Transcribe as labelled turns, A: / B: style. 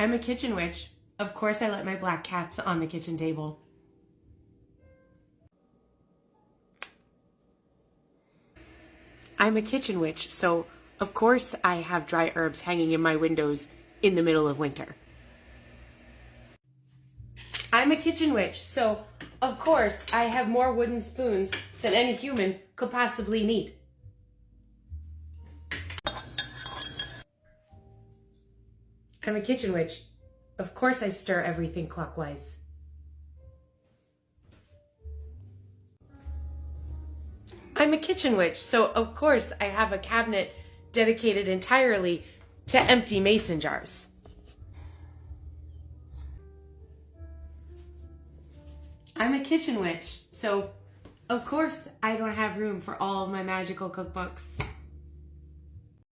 A: I'm a kitchen witch. Of course I let my black cats on the kitchen table. I'm a kitchen witch, so of course I have dry herbs hanging in my windows in the middle of winter. I'm a kitchen witch, so of course I have more wooden spoons than any human could possibly need. I'm a kitchen witch. Of course I stir everything clockwise. I'm a kitchen witch, so of course I have a cabinet dedicated entirely to empty mason jars. I'm a kitchen witch, so of course I don't have room for all of my magical cookbooks.